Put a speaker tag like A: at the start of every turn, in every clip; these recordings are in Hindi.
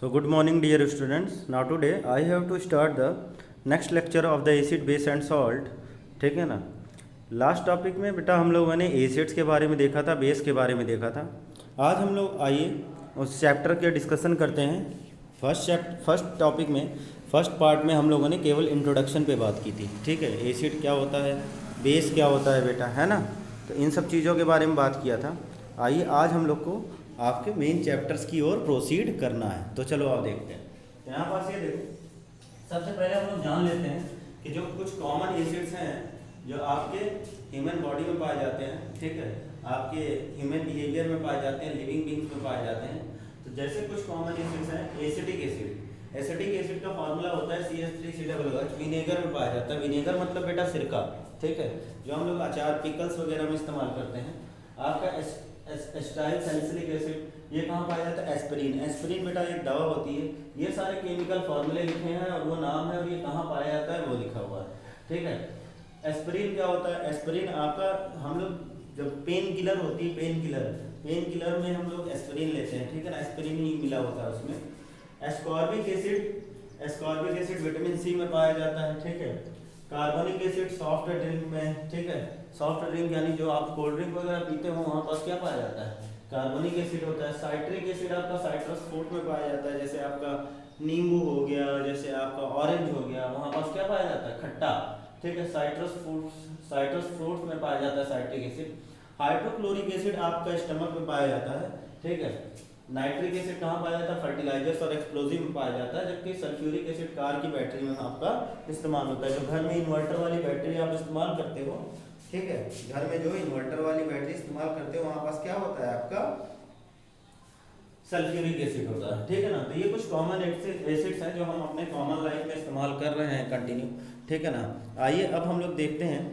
A: So good morning dear students. Now today I have to start the next lecture of the acid base and salt. ठीक है ना। लास्ट टॉपिक में बेटा हम लोगों ने एसिड्स के बारे में देखा था, बेस के बारे में देखा था। आज हम लोग आइए उस चैप्टर के डिस्कशन करते हैं। फर्स्ट टॉपिक में फर्स्ट पार्ट में हम लोगों ने केवल इंट्रोडक्शन पे बात की थी। ठीक है, एसिड क्या होता है, बेस क्या होता है बेटा, है ना। तो इन सब चीज़ों के बारे में बात किया था। आइए आज हम लोग को आपके मेन चैप्टर्स की ओर प्रोसीड करना है। तो चलो आप देखते हैं। तो यहाँ पास ये देखो, सबसे पहले हम लोग जान लेते हैं कि जो कुछ कॉमन एसिड्स हैं जो आपके ह्यूमन बॉडी में पाए जाते हैं, ठीक है, आपके ह्यूमन बिहेवियर में पाए जाते हैं, लिविंग बींग्स में पाए जाते हैं। तो जैसे कुछ कॉमन एसिड्स हैं, एसिटिक एसिड। एसिटिक एसिड का फॉर्मूला होता है CH3COOH। विनेगर में पाया जाता है। विनेगर मतलब बेटा सिरका, ठीक है, जो हम लोग अचार पिकल्स वगैरह में इस्तेमाल करते हैं। आपका एस्टाइल सैलिसिलिक एसिड ये कहाँ पाया जाता है? एस्पिरिन। एस्पिरिन बेटा एक दवा होती है। ये सारे केमिकल फॉर्मूले लिखे हैं और वो नाम है और ये कहाँ पाया जाता है वो लिखा हुआ है, ठीक है। एस्पिरिन क्या होता है? एस्पिरिन आपका हम लोग जब पेन किलर होती है, पेन किलर में हम लोग एस्पिरिन लेते हैं, ठीक है ना। एस्पिरिन ही मिला होता है उसमें। एस्कॉर्बिक एसिड विटामिन सी में पाया जाता है, ठीक है। कार्बोनिक एसिड सॉफ्ट ड्रिंक में, ठीक है। सॉफ्ट ड्रिंक यानी जो आप कोल्ड ड्रिंक वगैरह पीते हो वहाँ पास क्या पाया जाता है? कार्बोनिक एसिड होता है। साइट्रिक एसिड आपका साइट्रस फ्रूट में पाया जाता है, जैसे आपका नींबू हो गया, जैसे आपका ऑरेंज हो गया, वहाँ पास क्या पाया जाता है? खट्टा, ठीक है। साइट्रस फ्रूट में पाया जाता है साइट्रिक एसिड। हाइड्रोक्लोरिक एसिड आपका स्टमक में पाया जाता है, ठीक है। नाइट्रिक एसिड कहाँ पाया जाता है? फर्टिलाइजर्स और एक्सप्लोजिव में पाया जाता है। जबकि सल्फ्यूरिक एसिड कार की बैटरी में आपका इस्तेमाल होता है। जो घर में इन्वर्टर वाली बैटरी आप इस्तेमाल करते हो, ठीक है, घर में जो इन्वर्टर वाली बैटरी इस्तेमाल करते हो वहां पास क्या होता है? आपका सल्फ्यूरिक एसिड होता है, ठीक है ना। तो ये कुछ कॉमन एसिड्स हैं जो हम अपने कॉमन लाइफ में इस्तेमाल कर रहे हैं कंटिन्यू, ठीक है ना। आइए अब हम लोग देखते हैं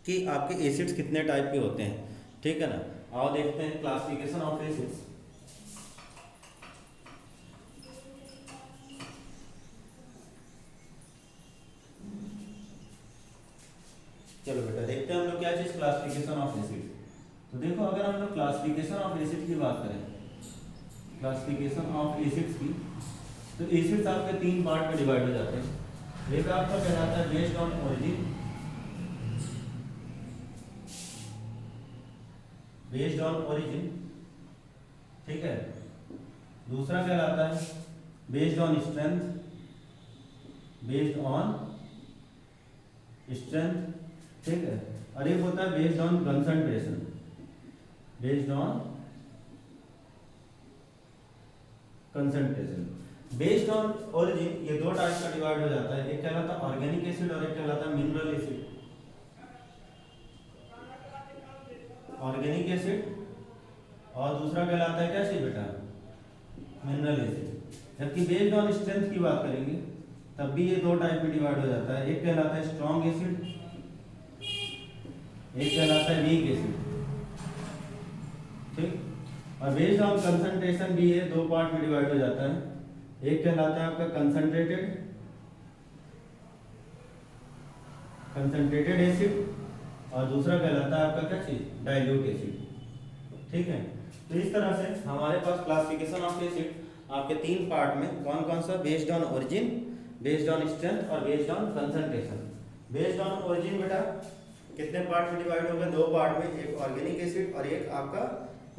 A: कि आपके एसिड्स कितने टाइप के होते हैं, ठीक है ना। आओ देखते हैं क्लासिफिकेशन ऑफ एसिड्स। चलो बेटा देखते हैं हम लोग क्या चीज क्लासिफिकेशन ऑफ एसिड। तो देखो अगर हम लोग क्लासिफिकेशन ऑफ एसिड की बात करें, क्लासिफिकेशन ऑफ एसिड्स की, तो एसिड्स आपके तीन पार्ट में डिवाइड हो जाते हैं। एक आपका कहलाता है based on origin, based on origin, ठीक है। दूसरा कहलाता है based on strength, based on strength, ठीक है। और एक होता है based on concentration, based on concentration. Based on origin ये दो टाइप का डिवाइड हो जाता है। एक कहलाता है ऑर्गेनिक एसिड और एक कहलाता है मिनरल एसिड। ऑर्गेनिक एसिड और दूसरा कहलाता है क्या चीज बेटा? Mineral acid. जबकि बेस्ड ऑन स्ट्रेंथ की बात करेंगे तब भी ये दो टाइप में डिवाइड हो जाता है। एक कहलाता है स्ट्रॉन्ग एसिड, एक कहलाता है वीक एसिड, ठीक। और बेस्ड ऑन कंसंट्रेशन भी ये दो पार्ट में डिवाइड हो जाता है। एक कहलाता है आपका कंसंट्रेटेड एसिड और दूसरा कहलाता है आपका क्या चीज? डाइल्यूट एसिड, ठीक है। तो इस तरह से हमारे पास क्लासिफिकेशन ऑफ एसिड आपके तीन पार्ट में कौन कौन सा? Based on origin, based on strength और based on concentration. Based on origin बेटा कितने पार्ट में डिवाइड हो गए? दो पार्ट में, एक ऑर्गेनिक एसिड और एक आपका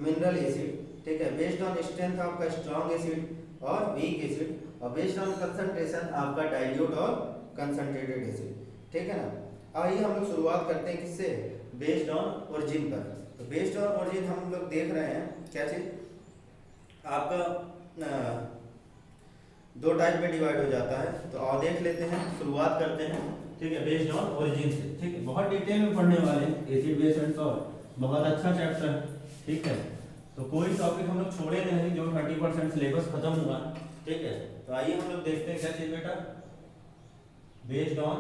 A: मिनरल एसिड, ठीक है। बेस्ड ऑन स्ट्रेंथ आपका स्ट्रॉन्ग एसिड और वीक एसिड, और बेस्ड ऑन कंसंट्रेशन आपका डाइल्यूट और कंसंट्रेटेड एसिड, ठीक है ना। आइए हम लोग शुरुआत करते हैं किससे? बेस्ड ऑन ओरिजिन पर। तो बेस्ड ऑन ओरिजिन हम लोग देख रहे हैं क्या चीज? आपका दो टाइप में डिवाइड हो जाता है। तो आओ देख लेते हैं, शुरुआत करते हैं, ठीक है, बेस्ड ऑन ओरिजिन से, ठीक है। बहुत डिटेल में पढ़ने वाले एसिड बेस एंड सॉल्ट, बहुत अच्छा चैप्टर है, ठीक है। तो कोई टॉपिक हम लोग छोड़ेंगे नहीं जो 30% सिलेबस खत्म हुआ, ठीक है। तो आइए हम लोग देखते हैं क्या चीज बेटा? Based on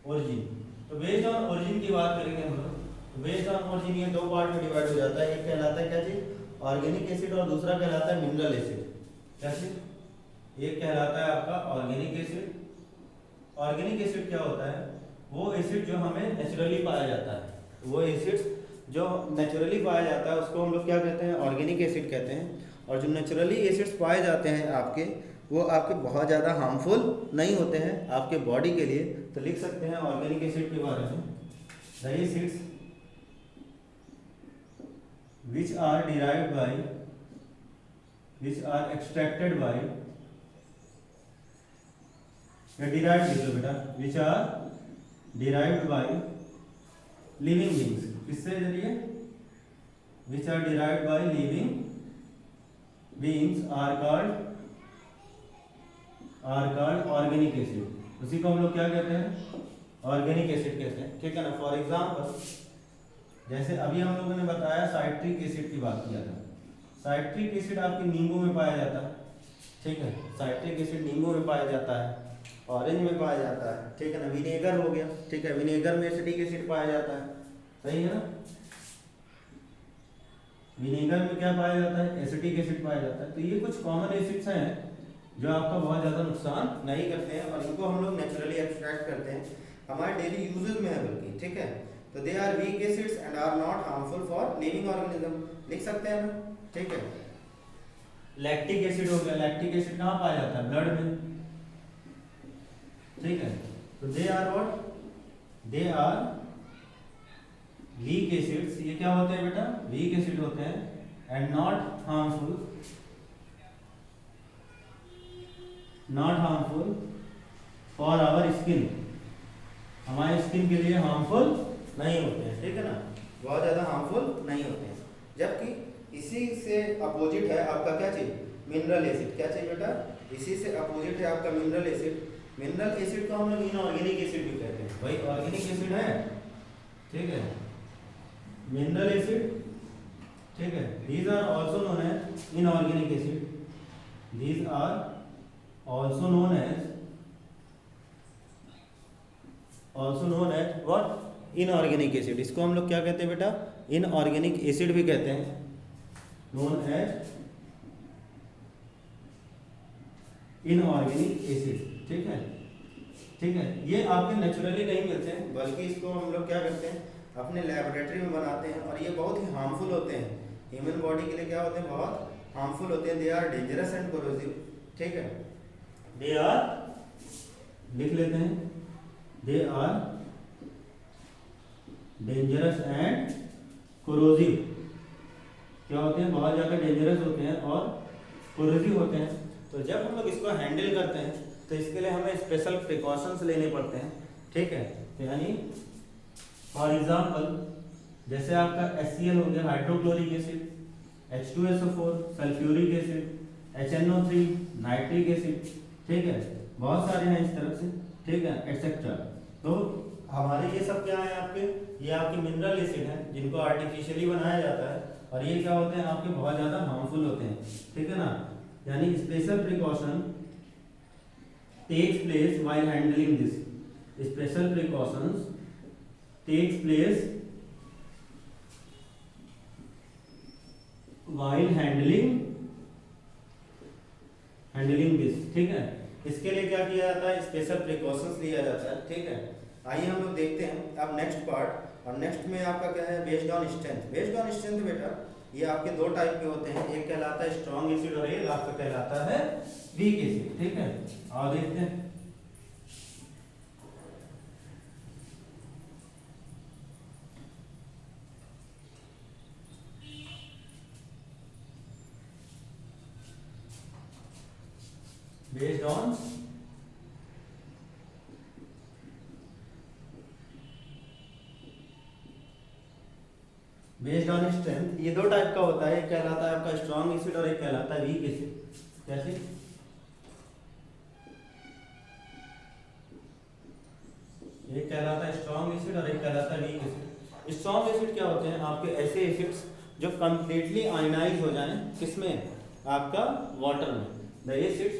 A: origin. तो बेस्ड ऑन ओरिजिन की बात करेंगे हम लोग। तो बेस्ड ऑन ओरिजिन ये दो पार्ट में डिवाइड हो जाता है। एक कहलाता है क्या चीज? ऑर्गेनिक एसिड और दूसरा कहलाता है मिनरल एसिड। क्या चीज? एक कहलाता है आपका ऑर्गेनिक एसिड। ऑर्गेनिक एसिड क्या होता है? वो एसिड जो हमें नेचुरली पाया जाता है। वो एसिड्स जो नेचुरली पाया जाता है उसको हम लोग क्या कहते हैं? ऑर्गेनिक एसिड कहते हैं। और जो नेचुरली एसिड्स पाए जाते हैं आपके, वो आपके बहुत ज़्यादा हार्मफुल नहीं होते हैं आपके बॉडी के लिए। तो लिख सकते हैं ऑर्गेनिक एसिड के बारे में, the acids which are derived by, which are extracted by, या derived लिख लो बेटा, which are derived by living beings, किससे जरिए, which are derived by living beings are called organic acid। उसी को हम लोग क्या कहते हैं, ऑर्गेनिक एसिड कहते हैं, ठीक है ना। फॉर एग्जाम्पल जैसे अभी हम लोगों ने बताया साइट्रिक एसिड की बात किया था। साइट्रिक एसिड आपके नींबू में पाया जाता है, ठीक है। साइट्रिक एसिड नींबू में पाया जाता है, ऑरेंज में पाया जाता है, ठीक है ना। विनेगर हो गया, ठीक है, विनेगर में एसिटिक एसिड पाया जाता है, सही है ना। विनेगर में क्या पाया जाता है, एसिटिक एसिड पाया जाता है। तो ये कुछ कॉमन एसिड्स हैं जो आपका बहुत ज़्यादा नुकसान नहीं करते हैं और इनको हम लोग नेचुरली एक्सट्रैक्ट करते हैं, हमारे डेली यूजेज में है बल्कि, ठीक है। तो they are weak acids and are not harmful for living organism, लिख सकते हैं ना, ठीक है। लैक्टिक एसिड हो गया, लैक्टिक एसिड कहाँ पाया जाता है, ब्लड में, ठीक है। तो they are what, they are weak acids, ये क्या होते हैं बेटा, वीक एसिड होते हैं and not harmful, not harmful for our skin, हमारे स्किन के लिए हार्मफुल नहीं होते हैं, ठीक है ना, बहुत ज़्यादा हार्मफुल नहीं होते हैं। जबकि इसी से अपोजिट है आपका क्या चाहिए, मिनरल एसिड, क्या चाहिए बेटा, इसी से अपोजिट है आपका मिनरल एसिड। मिनरल एसिड को हम लोग इनऑर्गेनिक एसिड भी कहते हैं, भाई ऑर्गेनिक एसिड है, ठीक है, मिनरल एसिड, ठीक है। These are also known as inorganic acid, these are also known as what, inorganic acid। इसको हम लोग क्या कहते हैं बेटा, इनऑर्गेनिक एसिड भी कहते हैं, known as इनऑर्गेनिक एसिड, ठीक है, ठीक है। ये आपके नेचुरली नहीं मिलते हैं, बल्कि इसको हम लोग क्या करते हैं, अपने लेबोरेटरी में बनाते हैं और ये बहुत ही हार्मफुल होते हैं, ह्यूमन बॉडी के लिए क्या होते हैं, बहुत हार्मफुल होते हैं। They are dangerous and corrosive, ठीक है। दे आर, लिख लेते हैं, they are dangerous and corrosive, क्या होते हैं, बहुत ज़्यादा डेंजरस होते हैं और कोरोसिव होते हैं। तो जब हम लोग इसको हैंडल करते हैं तो इसके लिए हमें स्पेशल प्रिकॉशंस लेने पड़ते हैं, ठीक है। तो यानी फॉर एग्जांपल जैसे आपका HCl हो गया, hydrochloric acid, H2SO4 sulphuric acid, HNO3 nitric acid, ठीक है, बहुत सारे हैं इस तरह से, ठीक है, एटसेट्रा। तो हमारे ये सब क्या है आपके, ये आपके मिनरल एसिड हैं जिनको आर्टिफिशियली बनाया जाता है और ये क्या होते हैं आपके, बहुत ज़्यादा हार्मफुल होते हैं, ठीक है ना। यानी special precaution takes place while handling this, special precautions takes place while handling this, ठीक है। इसके लिए क्या किया जाता है, स्पेशल प्रिकॉशंस लिया जाता है, ठीक है। आइए हम लोग देखते हैं अब नेक्स्ट पार्ट, और नेक्स्ट में आपका क्या है, based on strength. Based on strength बेटा ये आपके दो टाइप के होते हैं, एक कहलाता है स्ट्रॉन्ग एसिड और एक आपका कहलाता है वीक एसिड, ठीक है। और देखते हैं बेस्ड ऑन स्ट्रेंथ, ये दो टाइप का होता है, एक कहलाता है आपका स्ट्रॉन्ग एसिड और एक कहलाता है वीक एसिड। कैसे, एक कहलाता है स्ट्रॉन्ग एसिड और एक कहलाता है वीक एसिड। स्ट्रॉन्ग एसिड क्या होते हैं, आपके ऐसे एसिड्स जो कंप्लीटली आयनाइज हो जाएं, किसमें, आपका वाटर में। The acids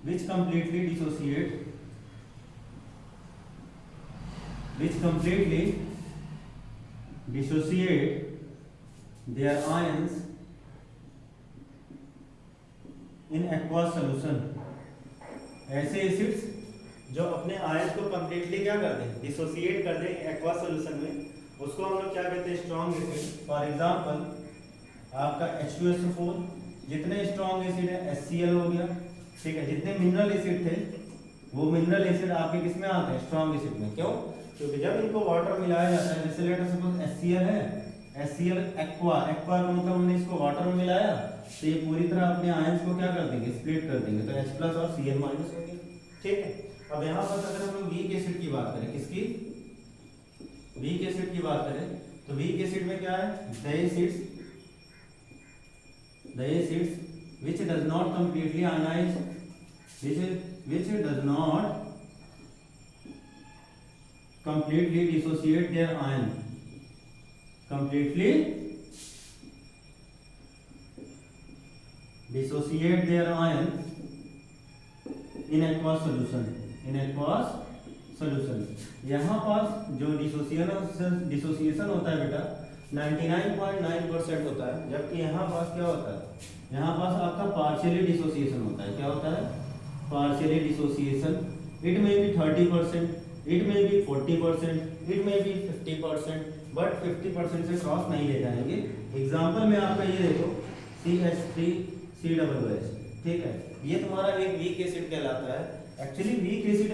A: which completely dissociate their ions in aqueous solution। ऐसे एसिड्स जो अपने आयंस को कंप्लीटली क्या कर दें, डिसोसिएट कर दें एक्वा सॉल्यूशन में, उसको हम लोग क्या कहते हैं, स्ट्रॉन्ग एसिड। फॉर एग्जांपल आपका H2SO4, जितने स्ट्रॉन्ग एसिड है HCl हो गया, ठीक है। जितने मिनरल एसिड थे वो मिनरल एसिड आपके किस में आते हैं, स्ट्रॉन्ग एसिड में। क्यों? क्योंकि जब इनको वाटर मिलाया जाता है, जैसे लेट अस सपोज HCl है, HCl एक्वा, एक्वा का मतलब हमने इसको वाटर में मिलाया तो ये पूरी तरह अपने आयंस को क्या कर देंगे, स्प्लिट कर देंगे, तो H प्लस और Cl माइनस हो गया, ठीक है। अब यहाँ पर अगर हम लोग वीक एसिड की बात करें, किसकी, वीक एसिड की बात करें, तो वीक एसिड में क्या है, the acids which does not completely ionize, which does not completely dissociate their ion, completely dissociate their ion in aqueous solution, in aqueous solution। यहाँ पास जो डिसोसिएशन होता है बेटा 99.9% होता है, जबकि यहाँ पास क्या होता है, यहाँ पास आपका पार्शियली डिसोसिएशन होता है। क्या होता है, पार्शियली डिसोसिएशन। इट में भी 30%, इट में भी 40%, इट में भी 50%, बट 50% से क्रॉस नहीं ले जाएंगे। एग्जाम्पल में आपका ये देखो CH3COOH, ठीक है, ये तुम्हारा एक वीक एसिड कहलाता है। एक्चुअली वीक एसिड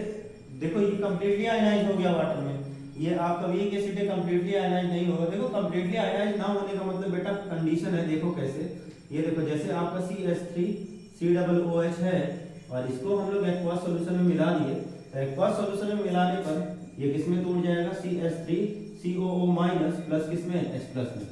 A: देखो ये कंप्लीटली आयनाइज हो गया वाटर में, ये आपका वीक एसिड है, कंप्लीटली आयनाइज नहीं होगा। देखो कंप्लीटली आयनाइज ना होने का मतलब बेटा कंडीशन है, देखो कैसे, ये देखो जैसे आपका CH3COOH है और इसको हम लोग एक्वास सॉल्यूशन में मिला दिए, तो एक्वास सॉल्यूशन में मिलाने पर ये किसमें टूट जाएगा, CH3COO- प्लस किसमें, H प्लस में,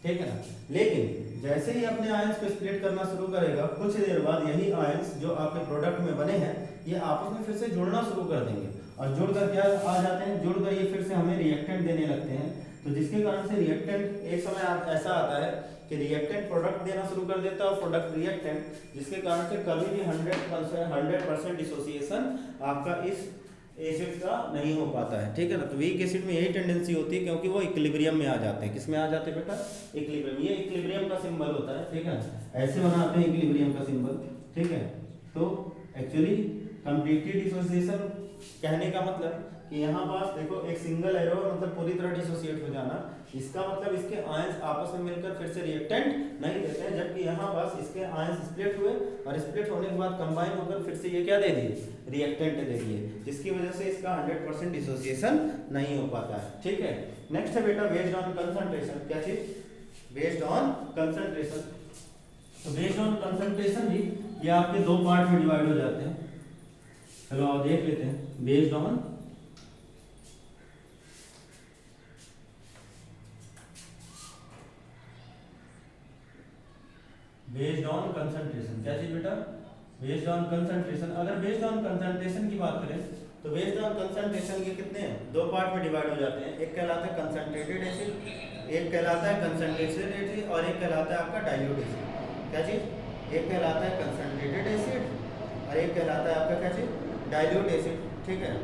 A: ठीक है ना। लेकिन जैसे ही अपने आयंस को स्प्लिट करना शुरू करेगा, कुछ देर बाद यही आयंस जो आपके प्रोडक्ट में बने हैं ये आपस में फिर से जुड़ना शुरू कर देंगे, और जुड़कर क्या आ जाते हैं, जुड़कर ये फिर से हमें रिएक्टेंट देने लगते हैं। तो जिसके कारण से रिएक्टेंट एक समय ऐसा आता है कि रिएक्टेंट प्रोडक्ट देना शुरू कर देता है और प्रोडक्ट रिएक्टेंट, जिसके कारण से कभी भी 100% डिसोसिएशन आपका इस एसिड का नहीं हो पाता है, ठीक है ना। तो वीक एसिड में यही टेंडेंसी होती है, क्योंकि वो इक्विलिब्रियम में आ जाते हैं। किसमें आ जाते हैं बेटा, इक्विलिब्रियम। ये इक्विलिब्रियम का सिंबल होता है, ठीक है, ऐसे बनाते हैं इक्विलिब्रियम का सिंबल, ठीक है। तो एक्चुअली कंप्लीटली डिसोसिएशन कहने का मतलब कि यहाँ पास देखो एक सिंगल एरो मतलब पूरी तरह डिसोसिएट हो जाना, इसका मतलब इसके आयंस आपस में मिलकर फिर से रिएक्टेंट नहीं देते हैं, जबकि यहाँ पास इसके आयंस स्प्लिट हुए और स्प्लिट होने के बाद कंबाइन होकर फिर से ये क्या दे दिए, रिएक्टेंट दे दिए, जिसकी वजह से इसका 100% डिसोसिएशन नहीं हो पाता है, ठीक है। नेक्स्ट है बेटा बेस्ड ऑन कंसंट्रेशन। क्या चीज, बेस्ड ऑन कंसंट्रेशन। तो बेस्ड ऑन कंसंट्रेशन भी ये आपके दो पार्ट में डिवाइड हो जाते हैं। चलो आप देख लेते हैं। बेस्ड ऑन कंसंट्रेशन, क्या चीज बेटा, बेस्ड ऑन कंसंट्रेशन। अगर बेस्ड ऑन कंसंट्रेशन की बात करें तो बेस्ड ऑन कंसंट्रेशन के कितने हैं, दो पार्ट में डिवाइड हो जाते हैं। एक कहलाता है कंसंट्रेटेड एसिड, एक कहलाता है कंसंट्रेटेड एसिड, और एक कहलाता है आपका डाइल्यूट एसिड। क्या चीज, एक कहलाता है कंसंट्रेटेड एसिड और एक कहलाता है आपका क्या चीज, डाइल्यूट एसिड, ठीक है।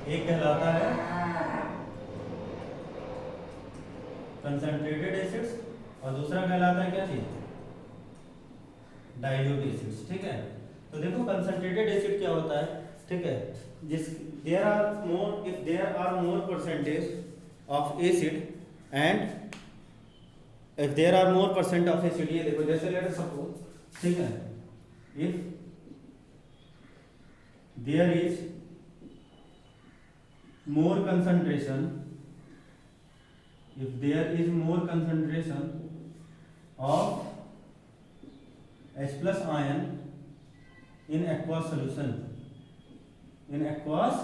A: एक कहलाता है कंसंट्रेटेड एसिड्स और दूसरा कहलाता है क्या चीज, डाइल्यूट एसिड्स, ठीक है। तो देखो कंसंट्रेटेड एसिड क्या होता है, ठीक है, जिस there are more, if there are more percentage of acid and if there are more percent of acid, ये देखो जैसे लेट अस सपोज, ठीक है, if there is more concentration, if there is more concentration of H plus ion in aqueous solution, in aqueous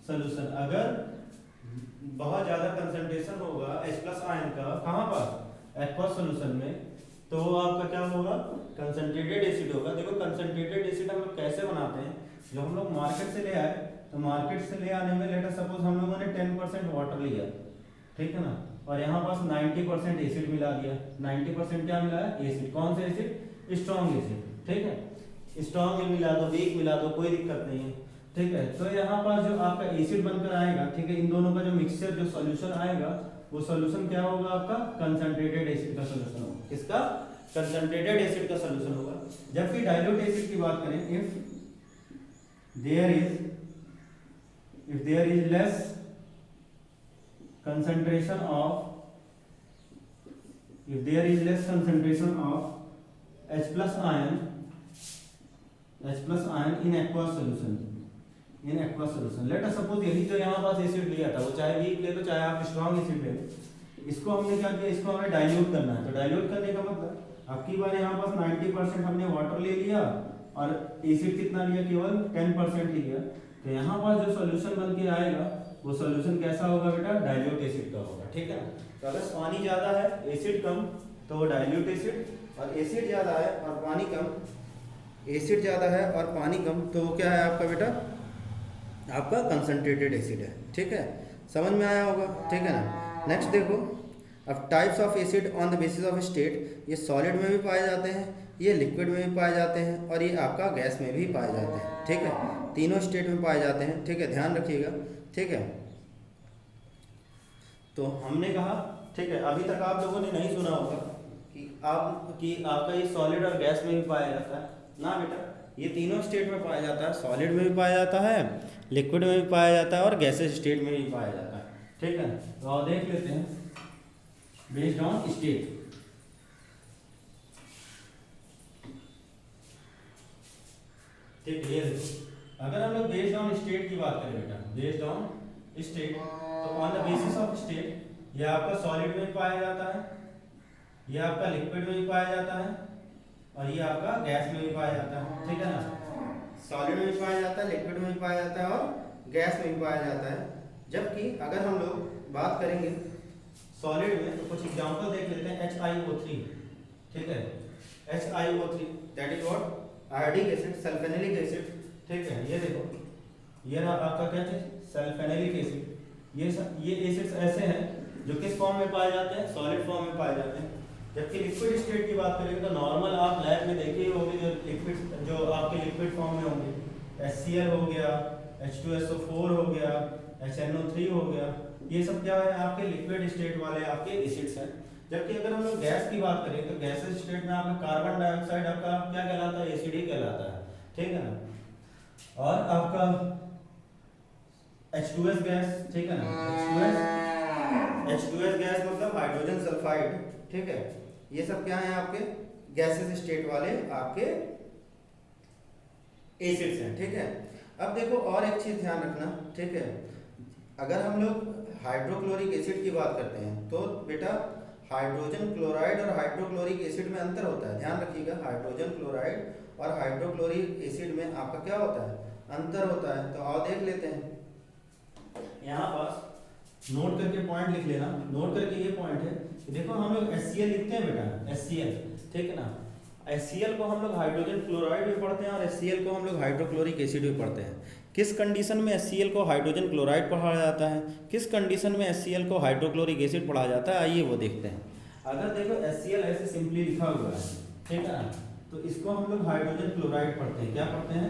A: solution, अगर बहुत ज्यादा कंसंट्रेशन होगा H plus ion का कहाँ पर, aqueous solution में, तो आपका क्या होगा, कंसंट्रेटेड एसिड होगा। देखो कंसंट्रेटेड एसिड हम लोग कैसे बनाते हैं, जो हम लोग मार्केट से ले आए, तो मार्केट से ले आने में लेट अस सपोज हम लोगों ने 10% वाटर लिया, ठीक है ना, और यहाँ पास 90% एसिड मिला दिया। 90% क्या मिला है, एसिड। कौन सा एसिड, स्ट्रॉन्ग एसिड, ठीक है। स्ट्रॉन्ग मिला दो, वीक मिला दो, कोई दिक्कत नहीं है, ठीक है। तो यहाँ पास जो आपका एसिड बनकर आएगा, ठीक है, इन दोनों का जो मिक्सचर, जो सोल्यूशन आएगा, वो सोल्यूशन क्या होगा आपका, कंसंट्रेटेड एसिड का सोल्यूशन होगा। किसका, कंसंट्रेटेड एसिड का सोल्यूशन होगा। जबकि डाइल्यूट एसिड की बात करें, if there is if there is less concentration of H plus ion in aqueous solution, let us suppose यही जो यहाँ पास एसिड लिया था, वो चाहे वीक ले लो चाहे आप स्ट्रॉन्ग एसिड ले लो, इसको हमने क्या किया, इसको हमें डाइल्यूट करना है। तो डाइल्यूट करने का मतलब आपकी बार यहाँ पास 90% हमने वाटर ले लिया और एसिड कितना लिया, केवल 10% ही लिया। तो यहाँ पास जो सोल्यूशन बन के आएगा वो सोल्यूशन कैसा होगा बेटा, डाइल्यूट एसिड का होगा, ठीक है। तो अगर पानी ज़्यादा है एसिड कम तो वो डाइल्यूट एसिड, और एसिड ज़्यादा है और पानी कम, तो वो क्या है आपका बेटा, आपका कंसंट्रेटेड एसिड है, ठीक है। समझ में आया होगा, ठीक है ना। नेक्स्ट देखो, अब types of acid on the basis of state, ये सॉलिड में भी पाए जाते हैं, ये लिक्विड में भी पाए जाते हैं, और ये आपका गैस में भी पाए जाते हैं, ठीक है। तीनों स्टेट में पाए जाते हैं, ठीक है, ध्यान रखिएगा, ठीक है। तो हमने कहा, ठीक है, अभी तक आप लोगों ने नहीं सुना होगा कि आपका ये सॉलिड और गैस में भी पाया जाता है ना बेटा, ये तीनों स्टेट में पाया जाता है, सॉलिड में भी पाया जाता है, लिक्विड में भी पाया जाता है और गैसेस स्टेट में भी पाया जाता है, ठीक है। तो आप देख लेते हैं बेस्ड ऑन स्टेट। ठीक है, ये देखो, अगर हम लोग बेस्ड ऑन स्टेट की बात करें बेटा, बेस्ड ऑन स्टेट, तो on the basis of state ये आपका सॉलिड में भी पाया जाता है, ये आपका लिक्विड में भी पाया जाता है, और ये आपका गैस में भी पाया जाता है, ठीक है ना। सॉलिड में भी पाया जाता है, लिक्विड में भी पाया जाता है और गैस में भी पाया जाता है। जबकि अगर हम लोग बात करेंगे सॉलिड में, तो कुछ एग्जांपल देख लेते हैं। HiO3, ठीक है, HiO3 that is what, iodic acid, sulphanilic acid, ठीक है। ये देखो, ये रहा आपका क्या चीज, सल्फेनिलिक एसिड। ये एसिड्स ऐसे हैं जो किस फॉर्म में पाए जाते हैं, सॉलिड फॉर्म में पाए जाते हैं। जबकि लिक्विड स्टेट की बात करेंगे तो नॉर्मल आप लैब में देखे ही होंगे, जो आपके लिक्विड फॉर्म में होंगे, HCl हो गया, H2SO4 हो गया, HNO3 हो गया, ये सब क्या है आपके लिक्विड स्टेट वाले आपके एसिड्स हैं। जबकि अगर हम लोग गैस की बात करें तो गैसेस स्टेट में आपका कार्बन डाइऑक्साइड आपका क्या कहलाता है, एसिड ही कहलाता है, ठीक है ना। और आपका H2S गैस, ठीक है ना, H2S गैस मतलब हाइड्रोजन सल्फाइड, ठीक है। ये सब क्या है आपके गैसेस स्टेट वाले आपके एसिड्स हैं, ठीक है। अब देखो और एक चीज ध्यान रखना, ठीक है, अगर हम लोग हाइड्रोक्लोरिक एसिड की बात करते हैं तो बेटा हाइड्रोजन क्लोराइड और हाइड्रोक्लोरिक एसिड में अंतर होता है, ध्यान रखिएगा। हाइड्रोजन क्लोराइड और हाइड्रोक्लोरिक एसिड में आपका क्या होता है, अंतर होता है। तो आओ देख लेते हैं, यहाँ पास नोट करके पॉइंट लिख लेना, नोट करके ये पॉइंट है, देखो हम लोग HCl लिखते हैं बेटा, HCl, ठीक है ना। HCl को हम लोग हाइड्रोजन क्लोराइड भी पढ़ते हैं और HCl को हम लोग हाइड्रोक्लोरिक एसिड भी पढ़ते हैं। किस कंडीशन में HCl को हाइड्रोजन क्लोराइड पढ़ा जाता है, किस कंडीशन में HCl को हाइड्रोक्लोरिक एसिड पढ़ा जाता है, आइए वो देखते हैं। अगर देखो HCl ऐसे सिंपली लिखा हुआ है, ठीक है ना, तो इसको हम लोग हाइड्रोजन क्लोराइड पढ़ते हैं। क्या पढ़ते हैं,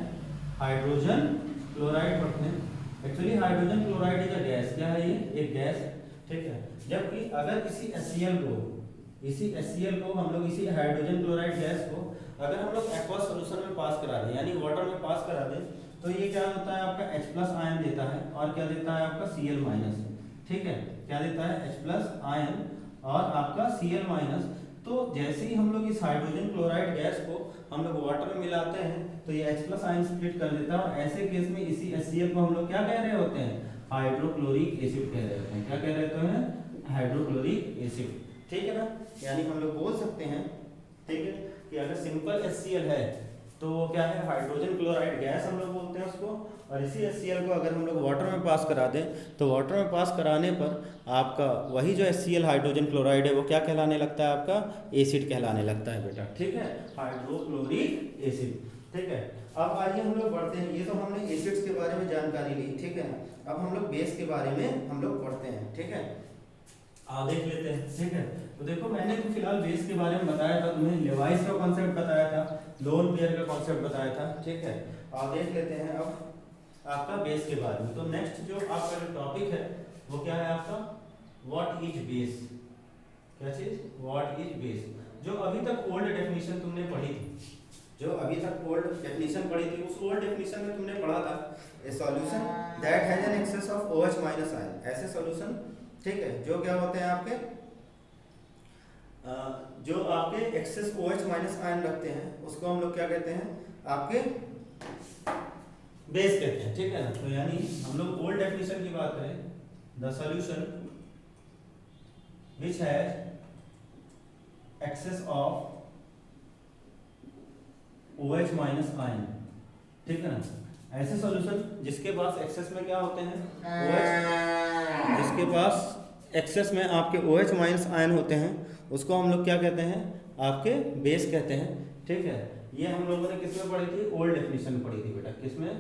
A: हाइड्रोजन क्लोराइड पढ़ते हैं। Actually hydrogen chloride is a gas, क्या है ये, एक गैस, ठीक है। जबकि अगर इसी HCl को हम लोग इसी हाइड्रोजन क्लोराइड गैस को अगर हम लोग एक्वस सॉल्यूशन में पास करा दें, यानी वाटर में पास करा दें, तो ये क्या होता है आपका H+ आयन देता है और क्या देता है आपका Cl-, ठीक है, क्या देता है H+ आयन और आपका Cl-। तो जैसे ही हम लोग इस हाइड्रोजन क्लोराइड गैस को हम लोग वाटर में मिलाते हैं तो ये H+ आयन स्प्लिट कर देता है, और ऐसे केस में इसी HCl को हम लोग क्या कह रहे होते हैं, हाइड्रोक्लोरिक एसिड कह रहे होते हैं। क्या कह रहे होते हैं, हाइड्रोक्लोरिक एसिड, ठीक है ना। यानी हम लोग बोल सकते हैं, ठीक है, कि अगर सिंपल HCl है तो वो क्या है, हाइड्रोजन क्लोराइड गैस हम लोग बोलते हैं उसको, और इसी HCl को अगर हम लोग वाटर में पास करा दें तो वाटर में पास कराने पर आपका वही जो HCl हाइड्रोजन क्लोराइड है वो क्या कहलाने लगता है, आपका एसिड कहलाने लगता है बेटा, ठीक है, हाइड्रोक्लोरिक एसिड, ठीक है। अब आइए हम लोग बढ़ते हैं, ये तो हमने एसिड्स के बारे में जानकारी ली, ठीक है ना। अब हम लोग बेस के बारे में हम लोग पढ़ते हैं, ठीक है, आप देख लेते हैं, ठीक है। तो देखो मैंने तो फिलहाल बेस के बारे में बताया था, तुम्हें लेवाइस का कॉन्सेप्ट बताया था, लोन पेयर का कॉन्सेप्ट बताया था, ठीक है। आप देख लेते हैं अब आपका बेस के बारे में। तो नेक्स्ट जो आपका जो टॉपिक है वो क्या है आपका, व्हाट इज बेस, क्या चीज, व्हाट इज बेस, जो अभी तक ओल्ड डेफिनेशन तुमने पढ़ी थी, जो अभी तक ओल्ड डेफिनेशन पढ़ी थी, उस ओल्ड डेफिनेशन में तुमने पढ़ा था a solution that has an excess of OH minus ion, ऐसे सॉल्यूशन, ठीक है, जो क्या होते हैं आपके जो आपके एक्सेस OH माइनस आयन रखते हैं, उसको हम लोग क्या कहते हैं, आपके बेस कहते हैं, ठीक है ना। तो यानी हम लोग ओल्ड डेफिनेशन की बात करें, the solution which has excess of OH minus ion, ठीक है ना, ऐसे सॉल्यूशन जिसके पास एक्सेस में क्या होते हैं OH, जिसके पास एक्सेस में आपके OH माइनस आयन होते हैं, उसको हम लोग क्या कहते हैं, आपके बेस कहते हैं, ठीक है। ये हम लोगों ने किस में पढ़ी थी, ओल्ड डेफिनेशन में पढ़ी थी बेटा, किसमें,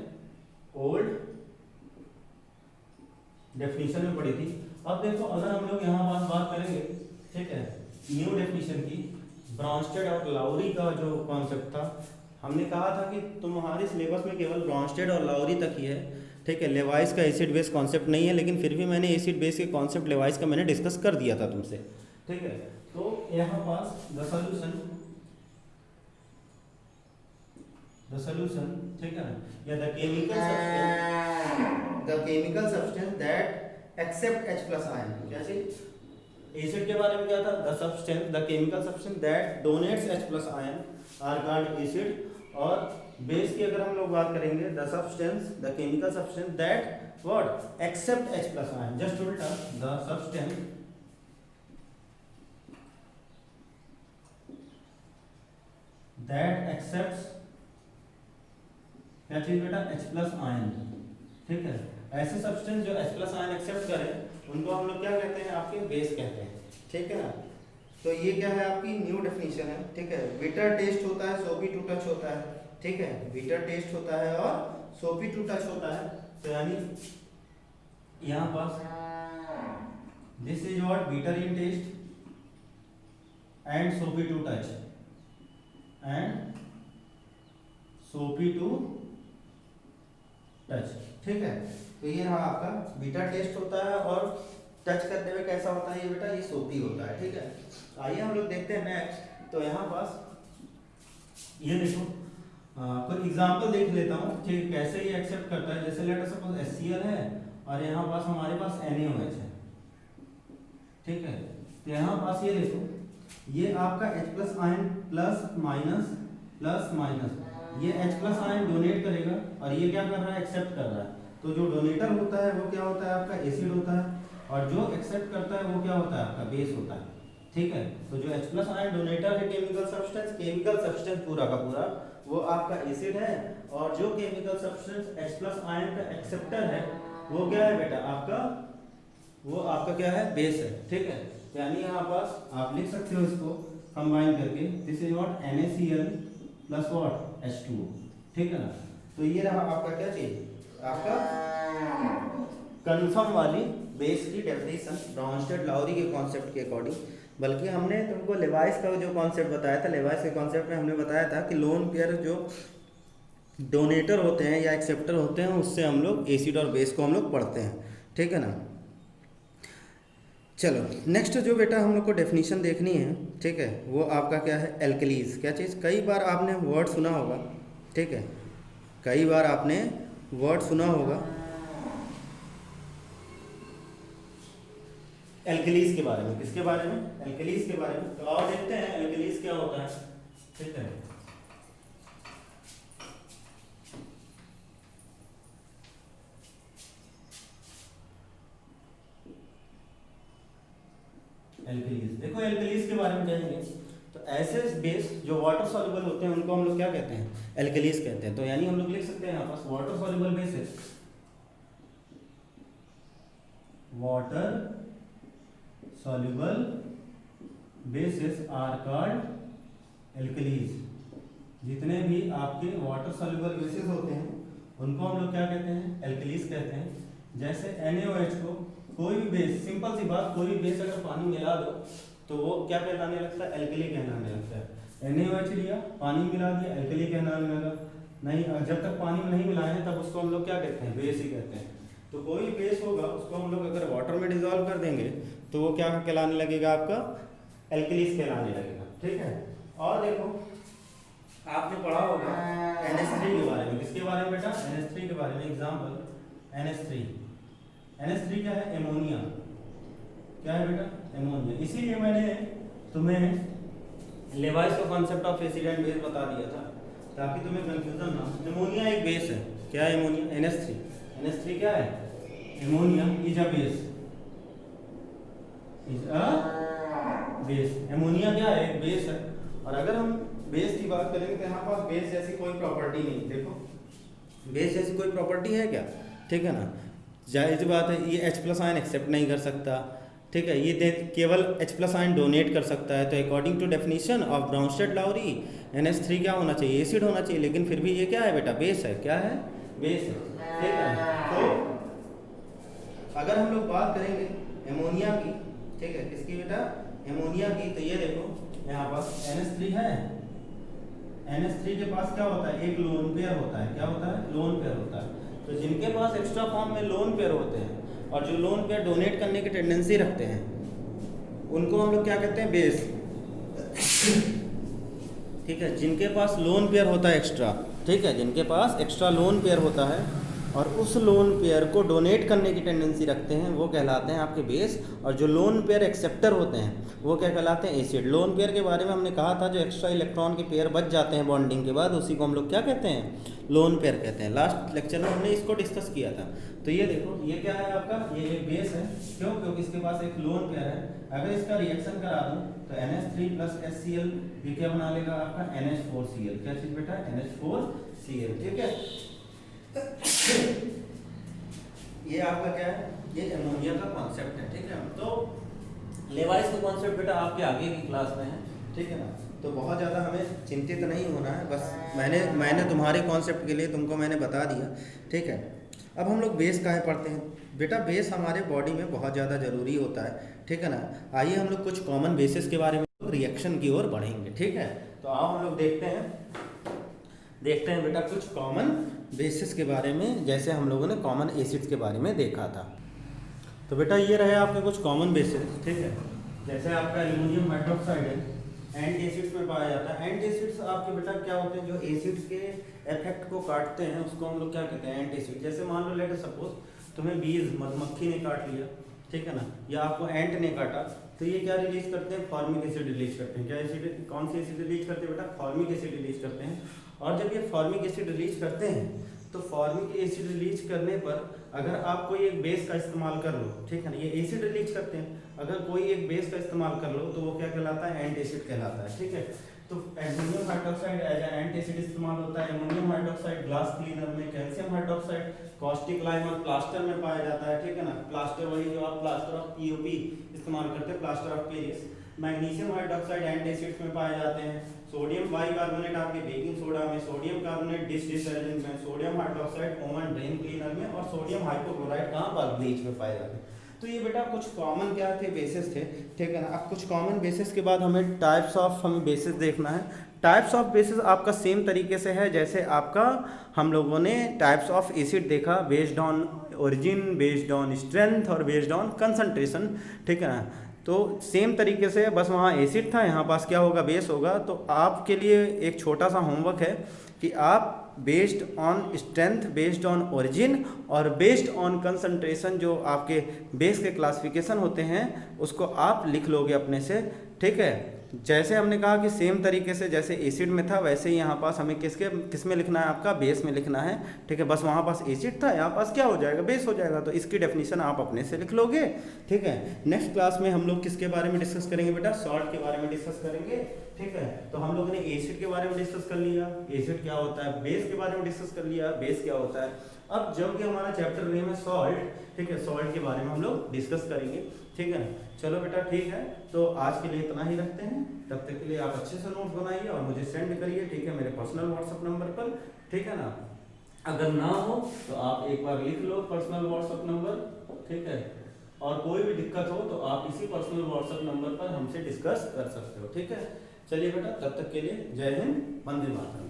A: ओल्ड डेफिनेशन में पढ़ी थी। अब देखो अगर हम लोग यहाँ बात करेंगे, ठीक है, न्यू डेफिनेशन की, ब्रॉन्स्टेड और लाउरी का जो कॉन्सेप्ट था, हमने कहा था कि तुम्हारे सिलेबस में केवल ब्रॉन्स्टेड और लाउरी तक ही है, ठीक है, लेवाइस का एसिड बेस कॉन्सेप्ट नहीं है, लेकिन फिर भी मैंने एसिड बेस के कॉन्सेप्ट लेवाइस का मैंने डिस्कस कर दिया था तुमसे, ठीक है। तो यहाँ पास द सॉल्यूशन, ठीक है ना, या the chemical substance that accept H plus ion, क्या चीज, एसिड के बारे में क्या था, the chemical substance that donates H plus ion are called acid, और बेस की अगर हम लोग बात करेंगे, the chemical substance that what accept H plus ion, just उल्टा, द सब्सटेंस दैट एक्सेप्ट्स, क्या चीज बेटा, H प्लस आयन, ठीक है। ऐसे सब्सटेंस जो H प्लस आयन एक्सेप्ट करें उनको हम लोग क्या कहते हैं, आपके बेस कहते हैं, ठीक है ना। तो ये क्या है, आपकी न्यू डेफिनेशन है, ठीक है। बिटर टेस्ट होता है, सोपी टू टच होता है, ठीक है, बिटर टेस्ट होता है और सोपी टू टच होता है। तो यानी यहाँ पास this is what bitter in taste and soapy to touch and soapy to touch, ठीक है। तो ये रहा आपका बीटा टेस्ट होता है, और टच करने में कैसा होता है ये बेटा, ये सोपी होता है, ठीक है। आइए हम लोग देखते हैं नेक्स्ट। तो यहाँ पास ये देखो, कोई एग्जांपल देख लेता हूँ, ठीक, कैसे ये एक्सेप्ट करता है। जैसे लेट अस सपोज HCl है और यहाँ पास हमारे पास NaOH है, ठीक है। तो यहाँ पास ये देखो, ये आपका H plus ion plus minus, ये H प्लस आयन डोनेट करेगा और ये क्या कर रहा है, एक्सेप्ट कर रहा है। तो जो डोनेटर होता है वो क्या होता है, आपका एसिड होता है, और जो एक्सेप्ट करता है वो क्या होता है, आपका बेस होता है, ठीक है। तो जो H प्लस आयन डोनेटर है केमिकल सब्सटेंस पूरा का पूरा वो आपका एसिड है, और जो chemical substance H plus ion का एक्सेप्टर है वो क्या है बेटा, आपका क्या है, बेस है, ठीक है। यानी यहाँ पास आप लिख सकते हो इसको कंबाइन करके, this is what NaCl plus what H2O, ठीक है ना। तो ये रहा आपका क्या चीज, आपका कंफर्म वाली बेस की डेफिनेशन ब्रॉन्स्टेड लाउरी के कॉन्सेप्ट के अकॉर्डिंग। बल्कि हमने तुमको लेवाइस का जो कॉन्सेप्ट बताया था, लेवाइस के कॉन्सेप्ट में हमने बताया था कि लोन पेयर जो डोनेटर होते हैं या एक्सेप्टर होते हैं, उससे हम लोग एसिड और बेस को हम लोग पढ़ते हैं, ठीक है ना। चलो नेक्स्ट जो बेटा हम लोग को डेफिनेशन देखनी है, ठीक है, वो आपका क्या है, एल्कलीज, क्या चीज़। कई बार आपने वर्ड सुना होगा, ठीक है, कई बार आपने वर्ड सुना होगा एल्कलीज के बारे में। किसके बारे में, एल्कलीज के बारे में। तो आओ देखते हैं एल्कलीज क्या होता है, ठीक है। एल्कलीज, देखो एल्कलीज के बारे में जानेंगे। तो ऐसे बेस जो वाटर सॉल्युबल होते हैं उनको हम लोग क्या कहते हैं, एल्कलीज कहते हैं। तो यानी हम लोग लिख सकते हैं यहाँ पास water soluble bases, water soluble bases are called alkalis. जितने भी आपके वाटर सॉल्युबल बेसिस होते हैं उनको हम लोग क्या कहते हैं, एल्कलीज कहते हैं। जैसे NaOH को कोई भी बेस, सिंपल सी बात, कोई भी बेस अगर पानी मिला दो तो वो क्या कहलाने लगता है, एल्कली कहलाने लगता है। NaOH लिया, पानी मिला दिया, एल्कली कहलाने लगा। नहीं, जब तक पानी में नहीं मिलाए हैं तब उसको हम लोग क्या कहते हैं, बेस ही कहते हैं। तो कोई बेस होगा उसको हम लोग अगर वाटर में डिजोल्व कर देंगे तो वो क्या कहलाने लगेगा, आपका एल्कलीज कहलाने लगेगा, ठीक है। और देखो आपने पढ़ा होगा NH3 के बारे में। किसके बारे में बेटा? NH3 के बारे में। Example NH3। NH3 क्या है? एमोनिया। क्या है बेटा? एमोनिया। इसीलिए मैंने तुम्हें लेवाइस का concept of acid and base बता दिया था ताकि तुम्हें कंफ्यूजन ना हो। एमोनिया एक बेस है। क्या है एमोनिया? NH3। NH3 क्या है? Ammonia is a base. Is a base. Ammonia क्या है? एक बेस है। और अगर हम बेस की बात करेंगे तो यहाँ पास बेस जैसी कोई प्रॉपर्टी नहीं। देखो बेस जैसी कोई प्रॉपर्टी है क्या? ठीक है ना, जाहिर सी बात है ये H+ आयन एक्सेप्ट नहीं कर सकता। ठीक है, ये केवल H+ आयन डोनेट कर सकता है। तो according to definition of Bronsted Lowry NH3 क्या होना चाहिए? एसिड होना चाहिए। लेकिन फिर भी ये क्या है बेटा? बेस है। क्या है? बेस है। ठीक है, तो अगर हम लोग बात करेंगे एमोनिया की, ठीक है, किसकी बेटा? एमोनिया की, तो ये देखो यहाँ पास NH3 है। NH3 के पास क्या होता है? एक लोन पेयर होता है। क्या होता है? लोन पेयर होता है। तो जिनके पास एक्स्ट्रा फॉर्म में लोन पेयर होते हैं और जो लोन पेयर डोनेट करने की टेंडेंसी रखते हैं उनको हम लोग क्या कहते हैं? बेस। ठीक है, जिनके पास लोन पेयर होता है एक्स्ट्रा, ठीक है, जिनके पास एक्स्ट्रा लोन पेयर होता है और उस लोन पेयर को डोनेट करने की टेंडेंसी रखते हैं वो कहलाते हैं आपके बेस। और जो लोन पेयर एक्सेप्टर होते हैं वो क्या कहलाते हैं? एसिड। लोन पेयर के बारे में हमने कहा था जो एक्स्ट्रा इलेक्ट्रॉन के पेयर बच जाते हैं बॉन्डिंग के बाद, उसी को हम लोग क्या कहते हैं? लोन पेयर कहते हैं। लास्ट लेक्चर में हमने इसको डिस्कस किया था। तो ये देखो ये क्या है आपका? ये एक बेस है। क्यों? क्योंकि इसके पास एक लोन पेयर है। अगर इसका रिएक्शन करा दूं तो NH3 + HCl ये क्या बना लेगा आपका? NH4Cl। क्या चीज बेटा? NH4Cl। ठीक है, ये आपका क्या है? ये एमोनिया का कॉन्सेप्ट है। ठीक है, तो लेवाइस का कॉन्सेप्ट बेटा आपके आगे की क्लास में है। ठीक है ना, तो बहुत ज़्यादा हमें चिंतित नहीं होना है। बस मैंने तुम्हारे कॉन्सेप्ट के लिए तुमको मैंने बता दिया। ठीक है, अब हम लोग बेस काहे पढ़ते हैं बेटा? बेस हमारे बॉडी में बहुत ज़्यादा ज़रूरी होता है। ठीक है ना, आइए हम लोग कुछ कॉमन बेसिस के बारे में रिएक्शन की ओर बढ़ेंगे। ठीक है, तो आओ हम लोग देखते हैं बेटा कुछ कॉमन बेसिस के बारे में, जैसे हम लोगों ने कॉमन एसिड्स के बारे में देखा था। तो बेटा ये रहे आपके कुछ कॉमन बेसिस। ठीक है, जैसे आपका एल्युमिनियम हाइड्रोक्साइड है, एंटी-एसिड्स में पाया जाता है। एंटी-एसिड्स आपके बेटा क्या होते हैं? जो एसिड्स के इफेक्ट को काटते हैं उसको हम लोग क्या कहते हैं? एंटी-एसिड। जैसे मान लो लेट सपोज तुम्हें बीज मधुमक्खी ने काट लिया, ठीक है ना, या आपको एंट ने काटा, तो ये क्या रिलीज करते हैं? फॉर्मिक एसिड रिलीज करते हैं। क्या एसिड? कौन सी एसिड रिलीज करते हैं बेटा? फॉर्मिक एसिड रिलीज करते हैं। और जब ये फॉर्मिक एसिड रिलीज करते हैं तो फॉर्मिक एसिड रिलीज करने पर अगर आप कोई एक बेस का इस्तेमाल कर लो, ठीक है ना, ये एसिड रिलीज करते हैं, अगर कोई एक बेस का इस्तेमाल कर लो तो वो क्या कहलाता है? एंटी एसिड कहलाता है। ठीक है, तो aluminium hydroxide as anti acid इस्तेमाल होता है। एमोनियम हाइड्रोक्साइड ग्लास क्लीनर में, कैल्शियम हाइड्रोक्साइड कॉस्टिक लाइम और प्लास्टर में पाया जाता है। ठीक है ना, प्लास्टर वही जो आप प्लास्टर ऑफ POP इस्तेमाल करते हैं, plaster of Paris. Magnesium hydroxide anti acids में पाए जाते हैं। सोडियम बाइकार्बोनेट आपके बेकिंग सोडा में, सोडियम कार्बोनेट डिश डिटर्जेंट में, sodium hydroxide oven drain cleaner में, और सोडियम हाइपोक्लोराइड कहाँ पर? ब्लीच में पाए जाते हैं। तो ये बेटा कुछ कॉमन क्या थे? बेसिस थे। ठीक है ना, अब कुछ कॉमन बेसिस के बाद हमें टाइप्स ऑफ बेसिस देखना है। टाइप्स ऑफ बेसिस आपका सेम तरीके से है जैसे आपका हम लोगों ने टाइप्स ऑफ एसिड देखा, based on origin, based on strength और बेस्ड ऑन कंसंट्रेशन। ठीक है ना, तो सेम तरीके से बस वहाँ एसिड था, यहाँ पास क्या होगा? बेस होगा। तो आपके लिए एक छोटा सा होमवर्क है कि आप based on strength, based on origin और बेस्ड ऑन कंसंट्रेशन जो आपके बेस के क्लासिफिकेशन होते हैं उसको आप लिख लोगे अपने से। ठीक है, जैसे हमने कहा कि सेम तरीके से जैसे एसिड में था वैसे ही यहाँ पास हमें किस में लिखना है? आपका बेस में लिखना है। ठीक है, बस वहाँ पास एसिड था, यहाँ पास क्या हो जाएगा? बेस हो जाएगा। तो इसकी डेफिनेशन आप अपने से लिख लोगे। ठीक है, नेक्स्ट क्लास में हम लोग किसके बारे में डिस्कस करेंगे बेटा? सॉल्ट के बारे में डिस्कस करेंगे। ठीक है, तो हम लोगों ने एसिड के बारे में डिस्कस कर लिया, एसिड क्या होता है, बेस के बारे में डिस्कस कर लिया, बेस क्या होता है। अब जब कि हमारा चैप्टर नेम है सॉल्ट, ठीक है, सॉल्ट के बारे में हम लोग डिस्कस करेंगे। ठीक है ना, चलो बेटा ठीक है, तो आज के लिए इतना ही रखते हैं। तब तक के लिए आप अच्छे से नोट बनाइए और मुझे सेंड करिए। ठीक है, मेरे पर्सनल व्हाट्सएप नंबर पर। ठीक है ना, अगर ना हो तो आप एक बार लिख लो पर्सनल व्हाट्सएप नंबर। ठीक है, और कोई भी दिक्कत हो तो आप इसी पर्सनल व्हाट्सएप नंबर पर हमसे डिस्कस कर सकते हो। ठीक है, चलिए बेटा, तब तक के लिए जय हिंद, वंदे मातरम।